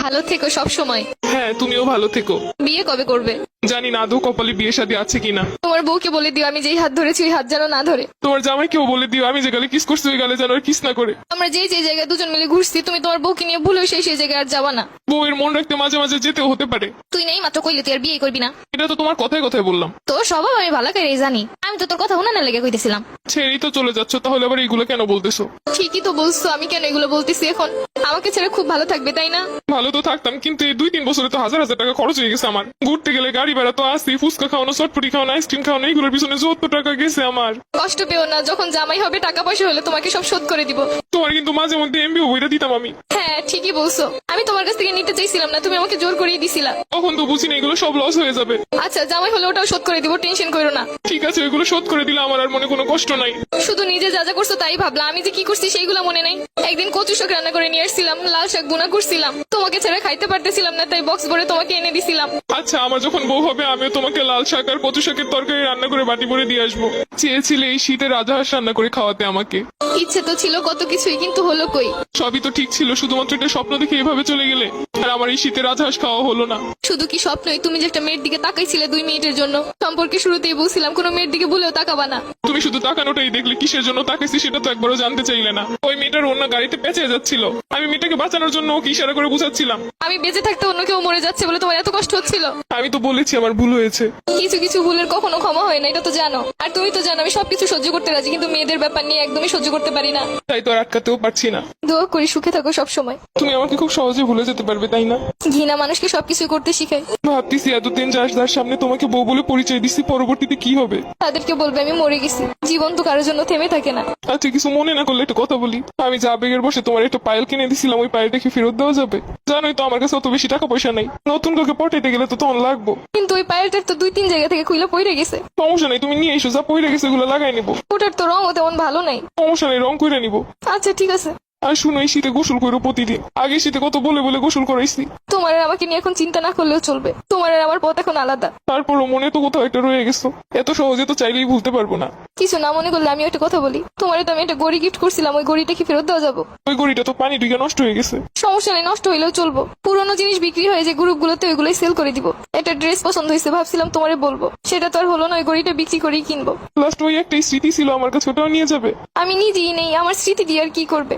ভালো থেকো সব সময়। হ্যাঁ, তুমিও ভালো থেকো। বিয়ে কবে করবে? জানি না আদৌ কপালে বিয়ে শাদী আছে কিনা। তোমার বউকে বলে দিও আমি যেই হাত ধরেছি ওই হাত যেন না ধরে। তোমার জামাইকেও বলে দিও আমি যে গালে কিস করছি ওই গালে যেন আর কিস না করে। আমরা যেই জায়গায় দুজন মিলে ঘুরছি তুমি তোমার বউকে নিয়ে ভুলেও সেই জায়গায় আর যাবা না। বউয়ের মন রাখতে মাঝে মাঝে যেতেও হতে পারে। তুই নেই মাত্র কইলে তুই আর বিয়ে করবি না। এটা তো তোমার কথায় কথায় বললাম। তোর স্বভাব আমি ভালো করে জানি। আমি তো তোর কথা উনানে লেগে কইতেছিলাম। ছেড়েই তো চলে যাচ্ছ, তাহলে আবার এইগুলো কেন বলতেছো? ঠিকই তো বলছো, আমি কেন এগুলো বলতেছি এখন? আমাকে ছেড়ে খুব ভালো থাকবে তাই না? ভালো তো থাকতাম, কিন্তু এই 2-3 বছরে তো হাজার হাজার টাকা খরচ হয়ে গেছে আমার। ঘুরতে গেলে গাড়ি ভাড়া তো আসি, ফুচকা খাওয়ানো, চটপটি খাওয়ানো, আইসক্রিম খাওয়ানো, এইগুলোর পিছনে 70 টাকা গেছে আমার। কষ্ট পেও না, যখন জামাই হবে টাকা পয়সা হলে তোমাকে সব শোধ করে দিব। তোমার কিন্তু মাঝে মধ্যে এমবিও বইটা দিতাম আমি। হ্যাঁ ঠিকই বলছো, আমি তোমার কাছ থেকে নিতে চাইছিলাম না, তুমি আমাকে জোর করিয়ে দিছিলা। তখন তো বুঝি না এগুলো সব লস হয়ে যাবে। আচ্ছা জামাই হলে ওটাও শোধ করে দিব, টেনশন করো না। ঠিক আছে, ওইগুলো শোধ করে দিলে আমার আর মনে কোনো কষ্ট নাই। শুধু নিজে যা যা করছো তাই ভাবলা, আমি যে কি করছি সেইগুলো মনে নাই। একদিন কচু শাক রান্না করে নিয়ে আসছিলাম, লাল শাক বুনা করছিলাম, তোমাকে ছেড়ে খাইতে পারতেছিলাম না, তাই বক্স ভরে তোমাকে এনে দিছিলাম। আচ্ছা, আমার যখন বউ হবে আমিও তোমাকে লাল শাক আর কচু শাকের তরকারি রান্না করে বাটি ভরে দিয়ে আসবো। চেয়েছিলে এই শীতে রাজহাঁস রান্না করে খাওয়াতে আমাকে। ইচ্ছে তো ছিল কত কিছুই, কিন্তু হলো কই? সবই তো ঠিক ছিল, শুধুমাত্র একটা স্বপ্ন দেখে এভাবে চলে গেলে। আর আমার এই শীতে রাজহাঁস খাওয়া হলো না। শুধু কি স্বপ্নই? তুমি যে একটা মেয়ের দিকে তাকাইছিলে 2 মিনিটের জন্য, সম্পর্কে শুরুতেই বলছিলাম কোনো মেয়ের দিকে ভুলেও তাকাবা না। তুমি শুধু তাকানোটাই দেখলে, কিসের জন্য তাকাইছি সেটা তো একবারও জানতে চাইলে না। ওই মেয়েটার অন্য গাড়িতে পেঁচে যাচ্ছিল, আমি মেয়েটাকে বাঁচানোর জন্য ওকে ইশারা করে বুঝাচ্ছিলাম। আমি বেঁচে থাকতে অন্য কেউ মরে যাচ্ছে বলে তোমার এত কষ্ট হচ্ছিল? আমি তো বলেছি আমার ভুল হয়েছে। কিছু কিছু ভুলের কখনো ক্ষমা হয় না, এটা তো জানো। আর তুমি তো জানো আমি সবকিছু সহ্য করতে রাজি, কিন্তু মেয়েদের ব্যাপার নিয়ে একদমই সহ্য করতে পারি না। তাই তো আর আটকাতেও পারছি না। দোয়া করি সুখে থাকো সব সময়। তুমি আমাকে খুব সহজে ভুলে যেতে পারবে তাই না? ঘৃণা মানুষকে সবকিছু করতে শিখায়। ভাবতেছি এতদিন যার সামনে তোমাকে বউ বলে পরিচয় দিচ্ছি, পরবর্তীতে কি হবে? তাদেরকে বলবে আমি মরে গেছি। জীবন তো কারোর জন্য থেমে থাকে না। আচ্ছা, কিছু মনে না করলে একটা কথা বলি। আমি যা আবেগের বসে তোমার একটা পায়েল কিনে দিছিলাম, ওই পায়েলটা কি ফেরত দেওয়া যাবে? জানোই তো আমার কাছে অত বেশি টাকা পয়সা নাই। নতুন কাউকে পটাইতে গেলে তো তখন লাগবো। কিন্তু ওই পায়েলটার তো 2-3 জায়গা থেকে খুইলা পড়ে গেছে। সমস্যা নেই, তুমি নিয়ে এসো, যা পইরে গেছে ওগুলো লাগাই নিবো। ওটার তো রঙও তেমন ভালো নাই। সমস্যা নেই, রং করে নিবো। আচ্ছা ঠিক আছে। আর শুনো, এই শীতে গোসল করো প্রতিদিন। আগে শীতে কত বলে বলে গোসল করাইছি। তোমার আর আমাকে নিয়ে এখন চিন্তা না করলেও চলবে। তোমার আর আমার পথ এখন আলাদা। তারপরও মনে তো কোথাও একটা রয়ে গেছো। এত সহজে তো চাইলেই ভুলতে পারবো না। কিছু না মনে করলে আমি একটা কথা বলি। তোমারে তো আমি একটা গড়ি গিফট করছিলাম, ওই গড়িটা কি ফেরত দেওয়া যাবো? ওই গড়িটা তো পানি ঢুকে নষ্ট হয়ে গেছে। সমস্যা নেই, নষ্ট হইলেও চলবো। পুরোনো জিনিস বিক্রি হয়ে যে গ্রুপগুলোতে ওইগুলোই সেল করে দিব। একটা ড্রেস পছন্দ হয়েছে, ভাবছিলাম তোমারে বলবো, সেটা তো আর হলো না। ওই গড়িটা বিক্রি করেই কিনবো। লাস্ট ওই একটাই স্মৃতি ছিল আমার কাছে, ওটাও নিয়ে যাবে। আমি নিজেই নেই, আমার স্মৃতি দিয়ে আর কি করবে?